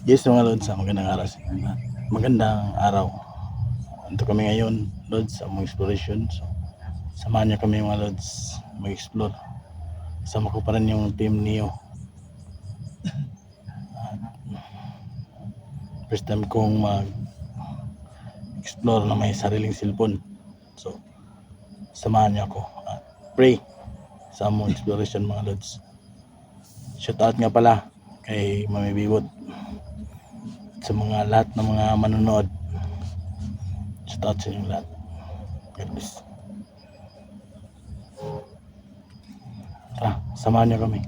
Yes mga lods, magandang araw sa inyo lahat. Magandang araw. Ito kami ngayon, lods, sa mga exploration. So, samahan niyo kami mga lods mag-explore. Kasama ko pa rin yung team Neo. First time kong mag-explore na may sariling cellphone. So, samahan niyo ako. Pray sa among exploration mga lods. Shout out nga pala kay Mami Bibot sa mga lahat ng mga manonood. Shout out sa inyo lahat. God bless. Tara, samahan niyo kami.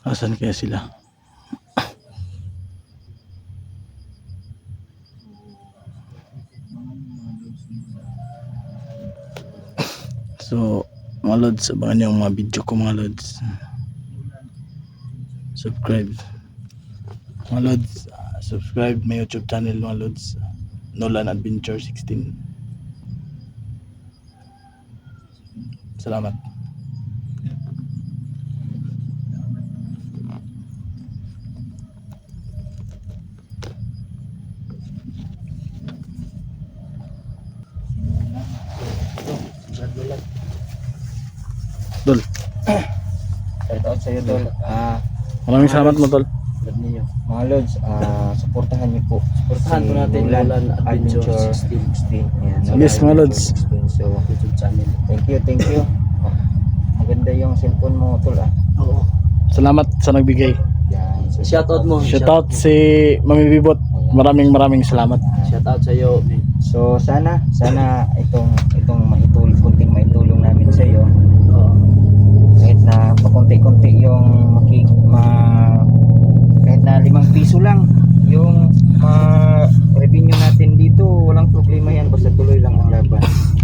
Asan kaya sila? So, mga lods, abangan niyo ang mga video ko mga lods. Subscribe. Mga lods, subscribe my YouTube channel mga lods. Nolan Adventure 16. Salamat. Dol, Shout out sa'yo, Tol. maraming salamat mo Tol. Mga Lods, supportahan niyo po. Supportahan po natin Nolan Adventure 16. Yan, Yes, mga Lods. 16. So, YouTube channel. thank you. Maganda yung cellphone mo, Tol. Oo. Salamat sa nagbigay. Yan. So, Shoutout mo. Shoutout si Mami Bibot. Maraming salamat. Shoutout sa iyo. So, sana itong kunting maitulong namin sa iyo. Oo. Kahit na pakunti-kunti yung kahit na 5 piso lang yung revenue natin dito, walang problema yan, basta tuloy lang ang laban.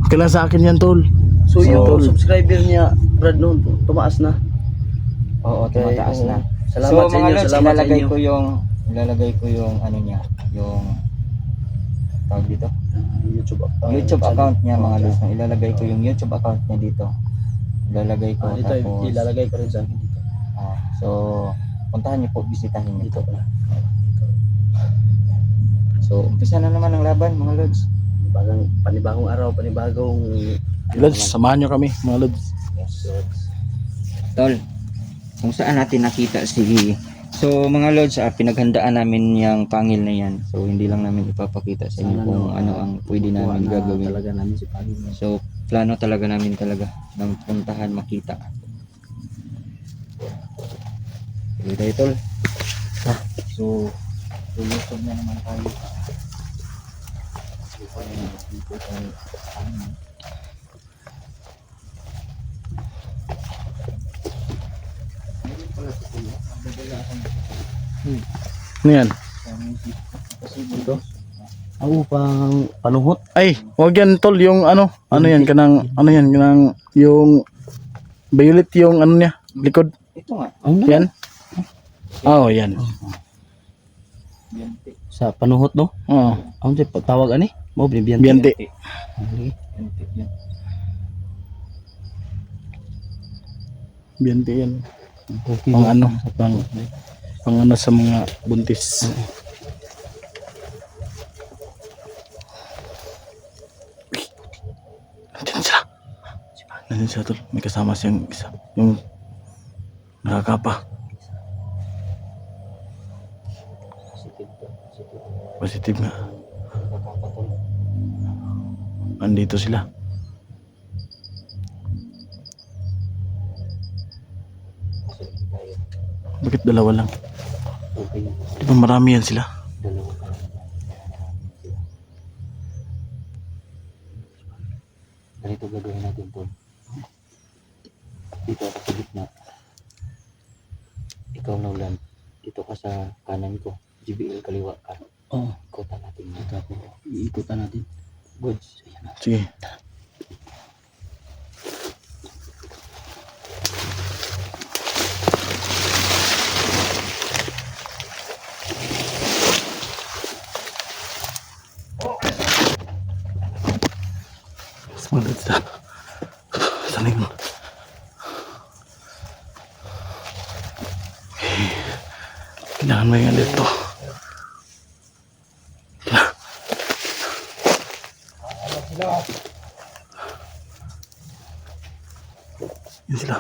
Okay lang sa akin yan Tol. So Oo, yung Tol. subscriber niya Brad noon tumaas na. Oo, Okay, tumataas oo. na. Salamat So sa mga inyo, Lods, salamat sa ilalagay inyo. ko yung ano niya, yung tawag dito, YouTube account niya mga Lods. Ilalagay ko yung YouTube account niya dito. Ilalagay ko Dito tapos ilalagay ko rin sa akin dito. so puntahan niyo po, bisitahin niyo Dito po. pala. So umpisa na naman ang laban mga Lods. Panibagong araw, panibagong Lods, samahan nyo kami mga Lods. Tol, kung saan natin nakita so mga Lods, pinaghandaan namin yung pangil na yan. So hindi lang namin ipapakita sa inyo kung ano ang pwede namin gagawin. Talaga namin si Pangil. So plano talaga namin ng puntahan, makita. Sige tayo, Tol. So tulusog na naman tayo. Ano yan? Ito. Pang panuhot. Ay, wag yan Tol, yung ano yan kanang yung violet yung ano niya, likod. Ito nga. Yan. Oh, yan. Sa panuhot no? Oo. Ano di pagtawag ani? Mo binibiyante. Biyante. Biyante yan. Okay. Pang ano, pang ano sa mga buntis. Nandiyan siya Tol, may kasama siyang isa, yung Nakakapa. Positive to. Positive. Positive nga. Nakakapa to. Andito sila. Positive tayo. Bakit dalawa lang? Okay. Di ba marami yan sila? Dalawa pa lang dyan. Marami sila. Ganito gagawin natin to. Dito ako sa gitna. Ikaw Nolan. Dito ka sa kanan ko. GBL kaliwa ka. Oo. Ikutan natin mo. Ito ako. Iikutan natin. Goods. Ayan na. Sige. Sumunod sa saling. Okay. Kailangan may alert to. Yan sila.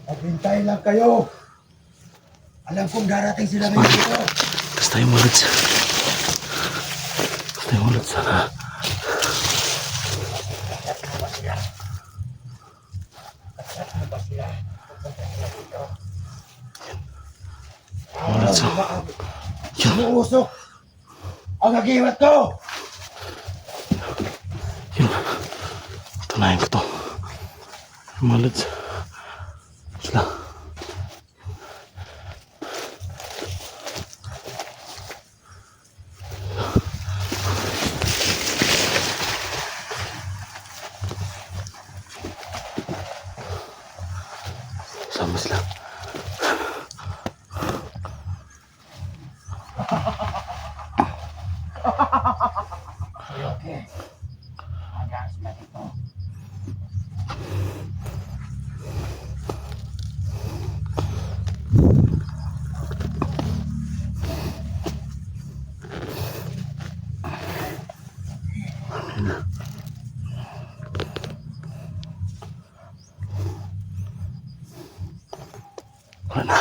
Maghintay lang kayo. Alam kong darating sila ngayon dito. Tapos tayo mulod sa... Tapos tayo mulod sa... Mulod sa... Yan. Umuusok ang agimat ko. Yun. Tunayin ko to. Mulod sa... Sila. Sama sila. Wala na.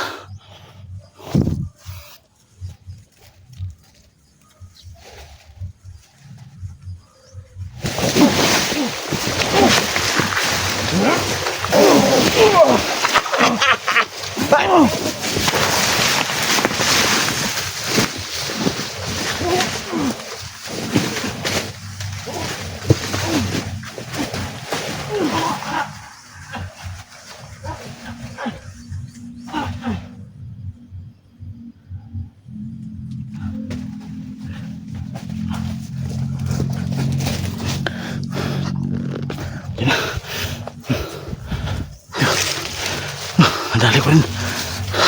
Madali ko rin.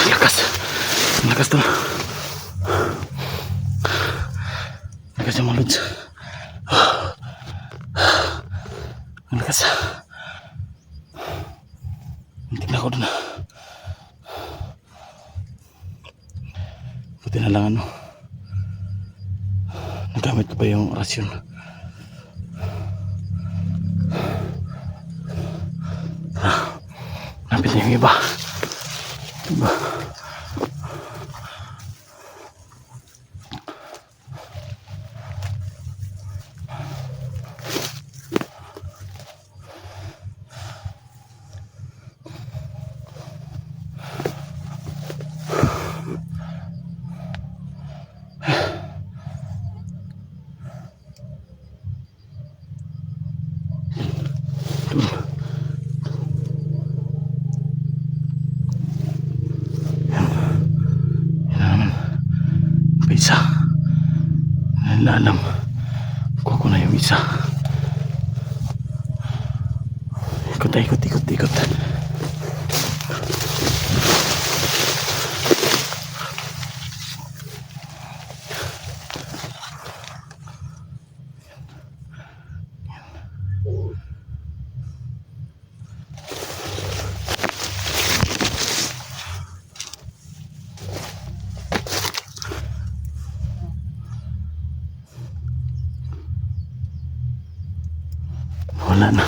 Lakas. Lakas to. Lakas yung mga lods. Ang lakas. Hintik na ako dun. Buti na lang ano. Nagamit ko pa yung rasyon. Napit na yung iba. Isa. Alam. Kuha ko na yung isa. Ikot, ikot, ikot, ikot. Wala na.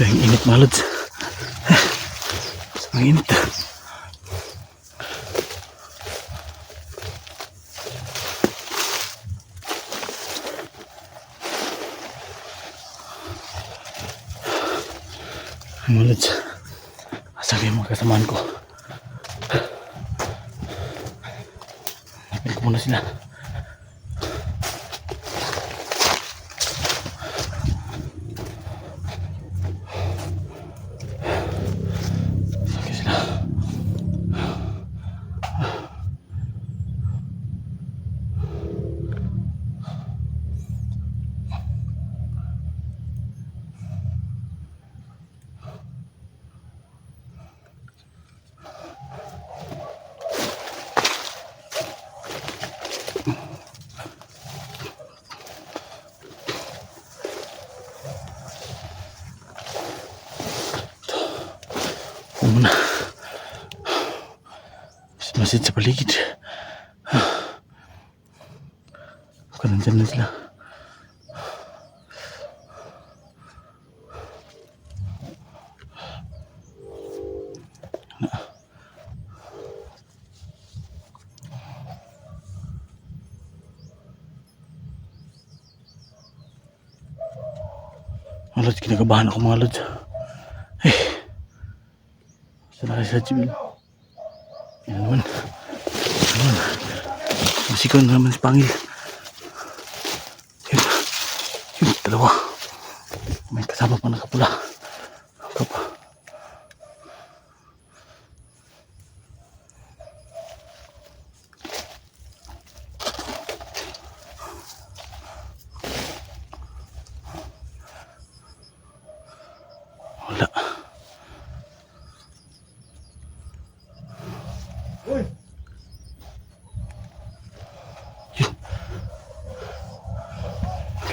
Ang init mga lods. Ang init. Mga lods. Asan yung mga kasamaan ko? Hanapin ko muna sila. Saan sila? Muna. Masid sa paligid. Baka nandyan na sila. Mga lods, kinakabahan ako mga lods. Sana kayo sa Jibil. Yan naman. Yan. Masikon naman si Pangil. Yun. Yun, dalawa. May kasama pa nakapula. Kapa. Wala.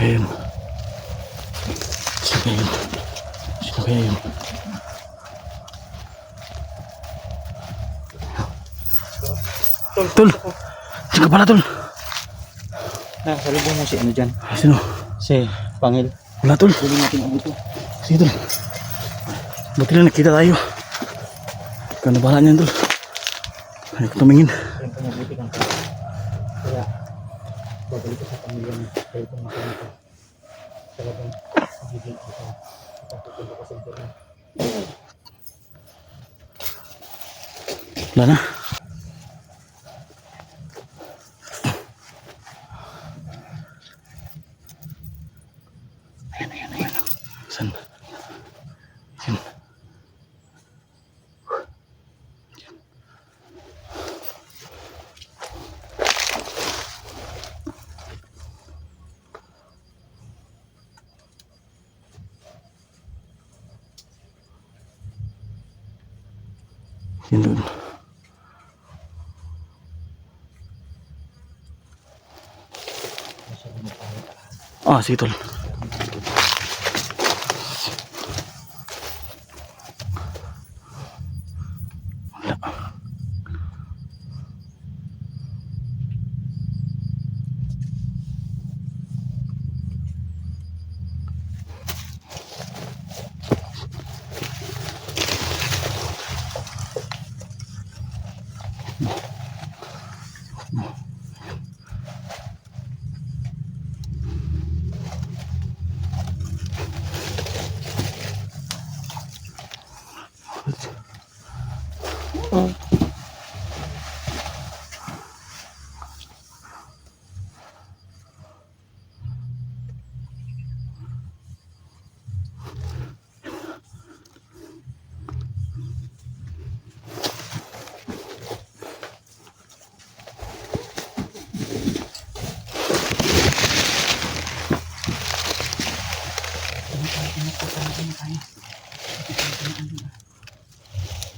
Kaya yun. Sino kaya yun? Sino kaya yun? Tol! Sino ka pala, Tol? Salubong mo si ano dyan. Sino? Si Pangil. Wala, Tol. Hindi natin abuto. Sige, Tol. Buti lang nakita tayo. Ikaw na bahala niyan, Tol. Kaya ko tumingin. Kaya pamabuti kang ka. Kaya babalik ko sa pamilya mo. Kaya kung makamita. Talagang magiging kita. Ipagtutulo ko sa internet. Wala na. Ayan. Saan? Ayan. Yan doon. Sige, Tol. Wala.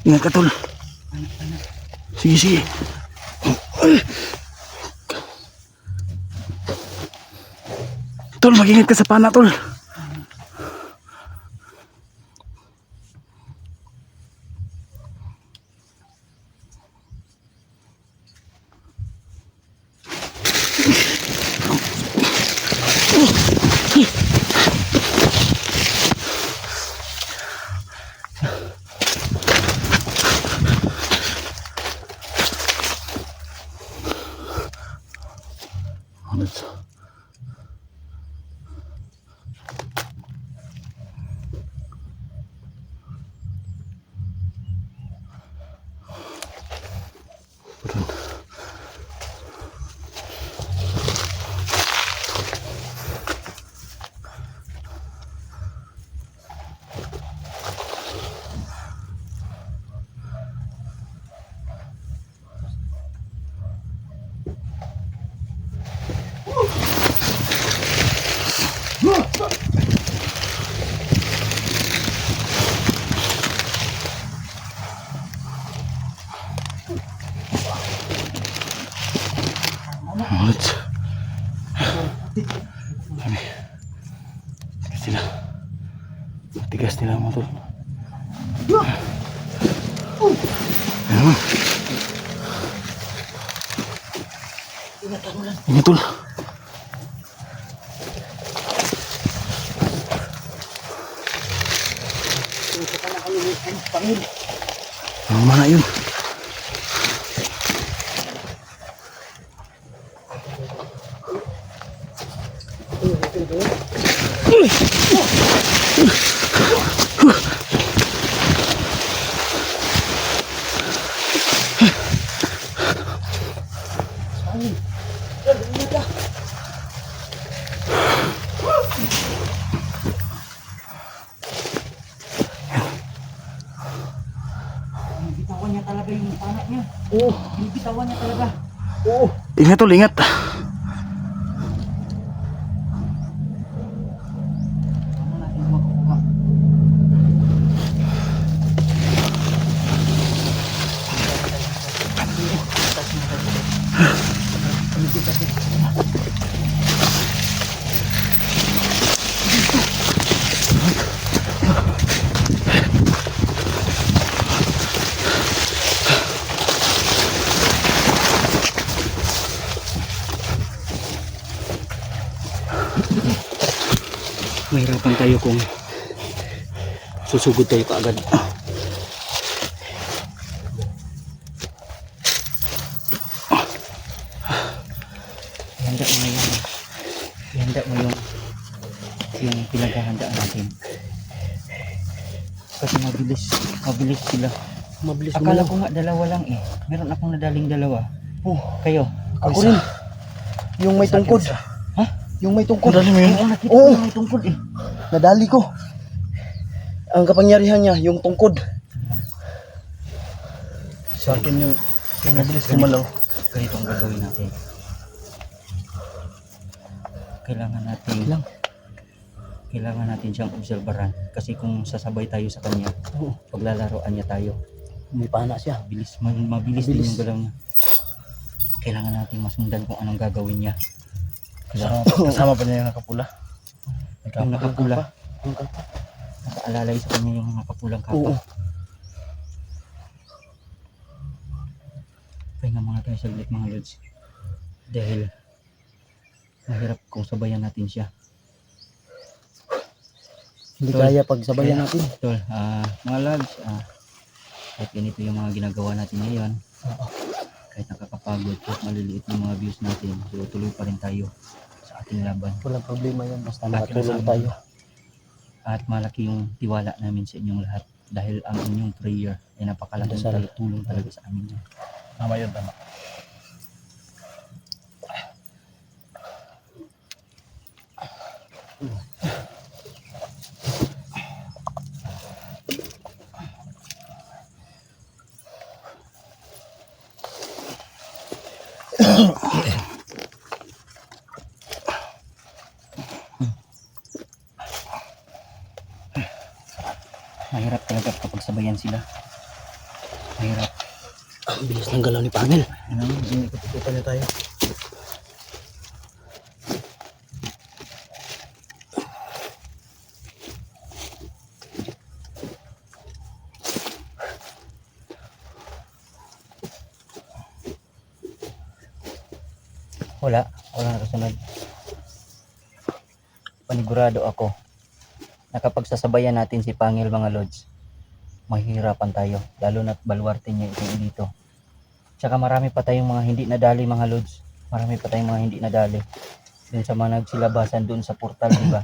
Ingat ka, Tol. Sige. Tol, mag-ingat ka sa pana, Tol. Pudon. Lods. Kami. Sila. Matigas nila mga tol. Ayan. Ingat tol. Ang mana yun. Bitawan niya talaga yung panak niya. Oo. Bitawan niya talaga. Oo. Ingat tol, ingat. Ano natin makukuha? Mahirapan tayo kung susugod tayo kaagad. Handa mo yung pinaghahandaan natin. Kasi mabilis sila. Mabilis Akala ko nga dalawa lang eh. Meron akong nadaling dalawa. Oh, Kayo? ako rin. Yung may tungkod. Ha? Yung may tungkod. Nadali mo yun? Oo, nakita Oo. ko yung may tungkod eh. Nadali ko. Ang kapangyarihan niya, yung tungkod. Sa akin yung mabilis kumalaw. Ganito ang gagawin natin. Kailangan natin siyang obserbaran kasi kung sasabay tayo sa kanya, Oo. paglalaroan niya tayo, May pana siya. mabilis din Mabilis. yung galaw niya. Kailangan natin masundan kung anong gagawin niya. Kasama pa niya yung nakapula. Yung nakapula, Yung kapa. nakaalalay sa kanya yung nakapulang Oo. kapa. Pahinga muna tayo saglit mga lods. Dahil mahirap kung sabayan natin siya. Hindi Tol. kaya pag sabayan natin. Tol, mga lods, kahit ganito yung mga ginagawa natin ngayon, kahit nakakapagod, kahit maliliit yung mga views natin, so tuloy pa rin tayo sa ating laban. Walang problema yan. Basta Laki na makatulong sa tayo. At malaki yung tiwala namin sa inyong lahat dahil ang inyong prayer ay napakalaking Dasal. tulong talaga sa amin. Tama yun, tama. Mahirap talaga kapag sabayan sila. Mahirap. Ang bilis ng galaw ni Pangil. Ano? Ikot-ikutan niya tayo. Wala nakasunod. Panigurado ako na kapag sasabayan natin si Pangil mga lods, mahihirapan tayo, lalo na't baluarte niya itong dito. Tsaka marami pa tayong mga hindi nadali mga lods. Marami pa tayong mga hindi nadali. Dun sa mga nagsilabasan dun sa portal, di ba?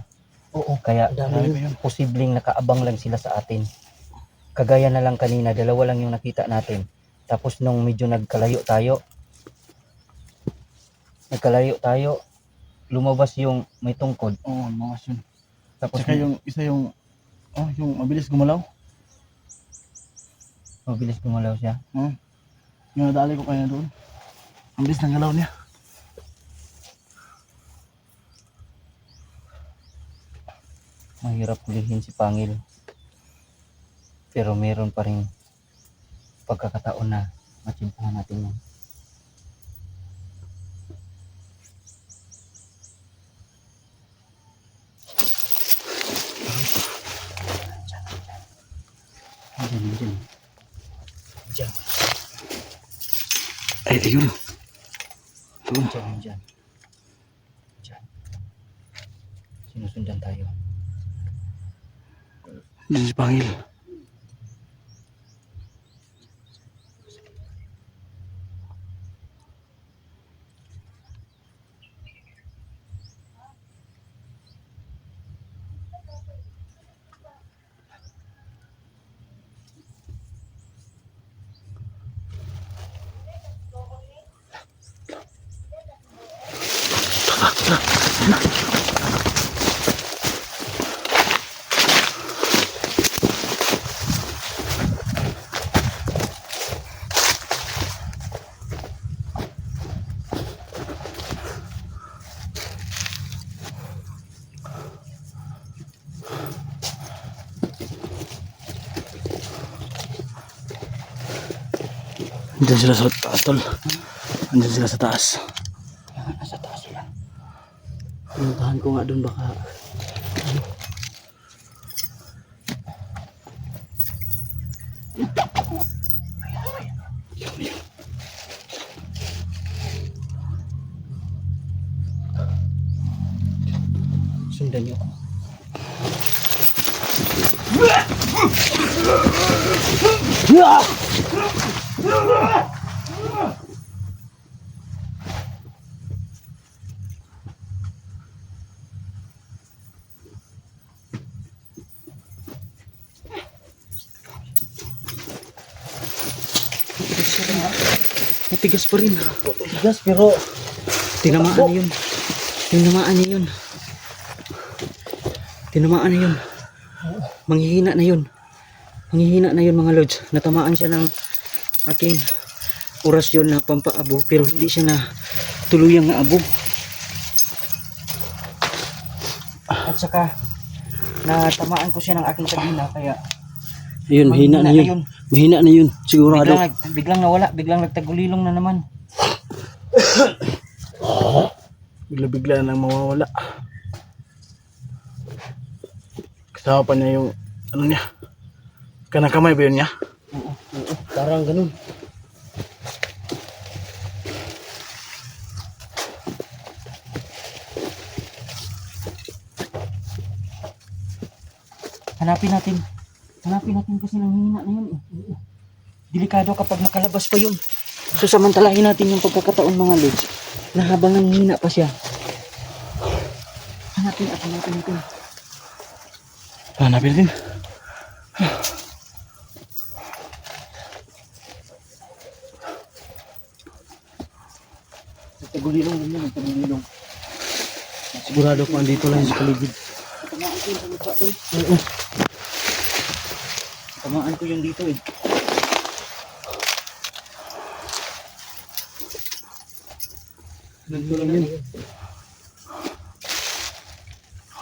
Oo. Kaya Dami yun. posibleng nakaabang lang sila sa atin. Kagaya na lang kanina, dalawa lang yung nakita natin. Tapos nung medyo nagkalayo tayo, lumabas yung may tungkod. Oo, mga yun. Tapos Tsaka yung isa yung mabilis gumalaw. mabilis gumalaw siya. Yung nadali ko kaya doon. Ang bilis ng galaw niya. Mahirap hulihin si Pangil. Pero meron pa rin pagkakataon na matsimpuhan natin yun. Diyan. Diyan. Ay, ayun. Diyan. Sinusundan tayo. Diyan si Pangil. Diyan sila sa taas, tol. Diyan sila sa taas. Nasa taas sila. Pinuntahan ko nga doon baka sundan niyo ako. Matigas pa rin. Matigas pero Tinamaan na yun. Tinamaan na yun. Tinamaan na yun. Manghihina na yun. Manghihina na yun mga lods. Natamaan siya ng aking orasyon na pampaabo pero hindi siya na tuluyang naabo. At saka natamaan ko siya ng aking sagina kaya Ayun, mahina na yun. Mahina na yun. Sigurado. biglang nawala, biglang nagtagulilong na naman. Bigla-bigla nang mawawala. Kasama pa niya yung ano niya. Kanang kamay ba yun niya? Oo. parang ganun. Hanapin natin kasi nanghihina na yun eh. Delikado kapag makalabas pa yun. So samantalahin natin yung pagkakataon mga lods na habang nanghihina pa siya. Hanapin natin. Hanapin natin. Nagtagulilong din yun, nagtagulilong. Sigurado ko andito lang sa paligid. Tamaan ko yung dito eh. Nandito lang yun.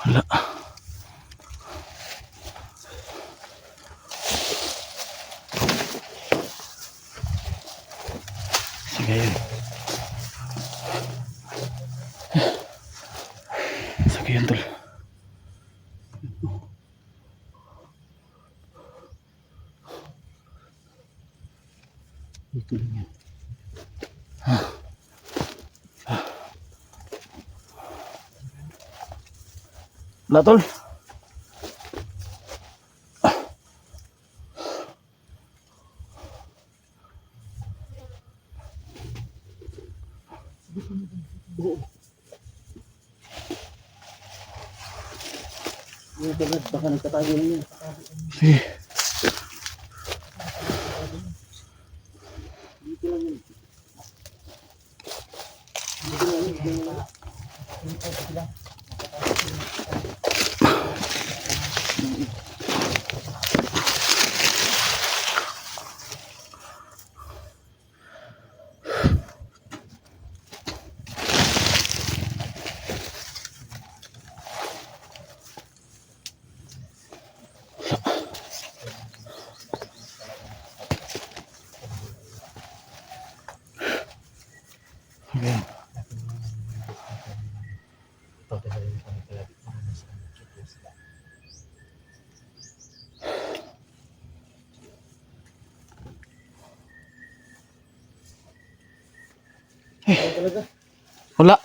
Wala. Sige yun. Sige yun tol. Dito lang yan. Wala tol. Yung tagad, baka nagtatago na yan. Sige. Ayan. Wala.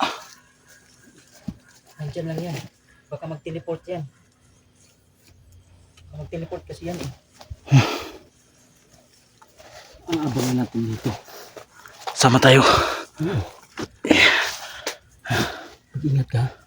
Nandiyan lang yan. Baka mag-teleport yan. Baka mag-teleport kasi yan eh. Ang abangan natin dito. Sama tayo. Mag-ingat ka.